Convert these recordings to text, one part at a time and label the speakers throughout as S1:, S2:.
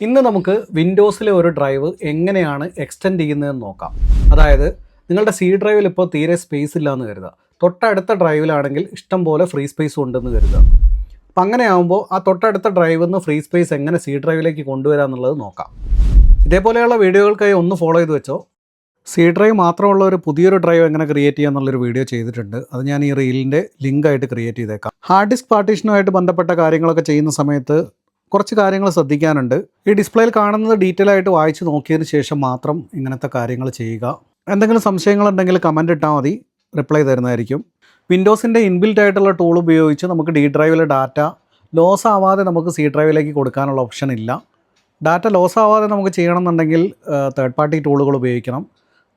S1: ഇന്ന് നമുക്ക് വിൻഡോസിലെ ഒരു ഡ്രൈവ് എങ്ങനെയാണ് എക്സ്റ്റെൻഡ് ചെയ്യുന്നതെന്ന് നോക്കാം. അതായത് നിങ്ങളുടെ സി ഡ്രൈവിൽ ഇപ്പോൾ തീരെ സ്പേസ് ഇല്ല എന്ന് കരുതുക. തൊട്ടടുത്ത ഡ്രൈവിലാണെങ്കിൽ ഇഷ്ടം പോലെ ഫ്രീ സ്പേസ് ഉണ്ടെന്ന് കരുതുക. അപ്പം അങ്ങനെ ആകുമ്പോൾ ആ തൊട്ടടുത്ത ഡ്രൈവിൽ നിന്ന് ഫ്രീ സ്പേസ് എങ്ങനെ സി ഡ്രൈവിലേക്ക് കൊണ്ടുവരാം എന്നുള്ളത് നോക്കാം. ഇതേപോലെയുള്ള വീഡിയോകൾക്കായി ഒന്ന് ഫോളോ ചെയ്ത് വെച്ചോ. സി ഡ്രൈവ് മാത്രമുള്ള ഒരു പുതിയൊരു ഡ്രൈവ് എങ്ങനെ ക്രിയേറ്റ് ചെയ്യുക എന്നുള്ളൊരു വീഡിയോ ചെയ്തിട്ടുണ്ട്. അത് ഞാൻ ഈ റീലിൻ്റെ ലിങ്കായിട്ട് ക്രിയേറ്റ് ചെയ്തേക്കാം. ഹാർഡ് ഡിസ്ക് പാർട്ടീഷനുമായിട്ട് ബന്ധപ്പെട്ട കാര്യങ്ങളൊക്കെ ചെയ്യുന്ന സമയത്ത് കുറച്ച് കാര്യങ്ങൾ ശ്രദ്ധിക്കാനുണ്ട്. ഈ ഡിസ്പ്ലേയിൽ കാണുന്നത് ഡീറ്റെയിൽ ആയിട്ട് വായിച്ച് നോക്കിയതിന് ശേഷം മാത്രം ഇങ്ങനത്തെ കാര്യങ്ങൾ ചെയ്യുക. എന്തെങ്കിലും സംശയങ്ങളുണ്ടെങ്കിൽ കമൻ്റ് ഇട്ടാൽ മതി, റിപ്ലൈ തരുന്നതായിരിക്കും. വിൻഡോസിൻ്റെ ഇൻബിൽറ്റ് ആയിട്ടുള്ള ടൂൾ ഉപയോഗിച്ച് നമുക്ക് ഡി ഡ്രൈവിലെ ഡാറ്റ ലോസ് ആവാതെ നമുക്ക് സി ഡ്രൈവിലേക്ക് കൊടുക്കാനുള്ള ഓപ്ഷൻ ഇല്ല. ഡാറ്റ ലോസ് ആവാതെ നമുക്ക് ചെയ്യണമെന്നുണ്ടെങ്കിൽ തേർഡ് പാർട്ടി ടൂളുകൾ ഉപയോഗിക്കണം.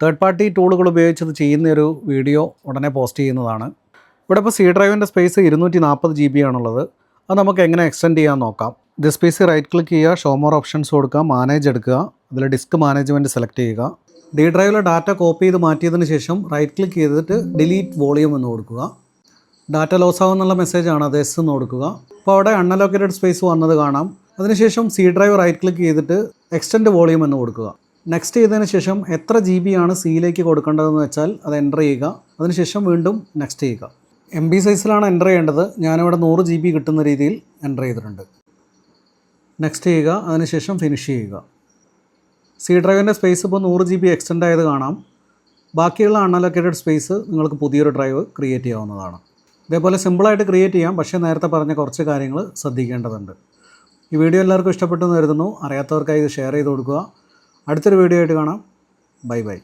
S1: തേർഡ് പാർട്ടി ടൂളുകൾ ഉപയോഗിച്ചത് ചെയ്യുന്ന ഒരു വീഡിയോ ഉടനെ പോസ്റ്റ് ചെയ്യുന്നതാണ്. ഇവിടെ ഇപ്പോൾ സി ഡ്രൈവിൻ്റെ സ്പേസ് 240 GB ആണുള്ളത്. അത് നമുക്ക് എങ്ങനെ എക്സ്റ്റെൻഡ് ചെയ്യാൻ നോക്കാം. ഇത് സ്പേസ് റൈറ്റ് ക്ലിക്ക് ചെയ്യുക, ഷോ മോർ ഓപ്ഷൻസ് കൊടുക്കുക, മാനേജ് എടുക്കുക, അതിൽ ഡിസ്ക് മാനേജ്മെൻറ്റ് സെലക്ട് ചെയ്യുക. ഡി ഡ്രൈവിലെ ഡാറ്റ കോപ്പി ചെയ്ത് മാറ്റിയതിന് ശേഷം റൈറ്റ് ക്ലിക്ക് ചെയ്തിട്ട് ഡിലീറ്റ് വോളിയം എന്ന് കൊടുക്കുക. ഡാറ്റ ലോസ് ആവുന്നുള്ള മെസ്സേജാണ്, അത് എസ് എന്ന് കൊടുക്കുക. അപ്പോൾ അവിടെ അൺഅലോക്കേറ്റഡ് സ്പേസ് വന്നത് കാണാം. അതിനുശേഷം സി ഡ്രൈവ് റൈറ്റ് ക്ലിക്ക് ചെയ്തിട്ട് എക്സ്റ്റെൻഡ് വോളിയം എന്ന് കൊടുക്കുക. നെക്സ്റ്റ് ചെയ്തതിന് ശേഷം എത്ര GB ആണ് സിയിലേക്ക് കൊടുക്കേണ്ടതെന്ന് വെച്ചാൽ അത് എൻ്റർ ചെയ്യുക. അതിനുശേഷം വീണ്ടും നെക്സ്റ്റ് ചെയ്യുക. MB സൈസിലാണ് എൻ്റർ ചെയ്യേണ്ടത്. ഞാനിവിടെ 100 GB കിട്ടുന്ന രീതിയിൽ എൻ്റർ ചെയ്തിട്ടുണ്ട്. നെക്സ്റ്റ് ചെയ്യുക, അതിനുശേഷം ഫിനിഷ് ചെയ്യുക. സി ഡ്രൈവിൻ്റെ സ്പേസ് ഇപ്പോൾ 100 GB എക്സ്റ്റെൻഡ് ആയത് കാണാം. ബാക്കിയുള്ള അൺഅലോക്കേറ്റഡ് സ്പേസ് നിങ്ങൾക്ക് പുതിയൊരു ഡ്രൈവ് ക്രിയേറ്റ് ചെയ്യാവുന്നതാണ്. ഇതേപോലെ സിമ്പിളായിട്ട് ക്രിയേറ്റ് ചെയ്യാം, പക്ഷേ നേരത്തെ പറഞ്ഞ കുറച്ച് കാര്യങ്ങൾ ശ്രദ്ധിക്കേണ്ടതുണ്ട്. ഈ വീഡിയോ എല്ലാവർക്കും ഇഷ്ടപ്പെട്ടു എന്ന് കരുതുന്നു. അറിയാത്തവർക്കായി ഇത് ഷെയർ ചെയ്ത് കൊടുക്കുക. അടുത്തൊരു വീഡിയോ ആയിട്ട് കാണാം. Bye bye.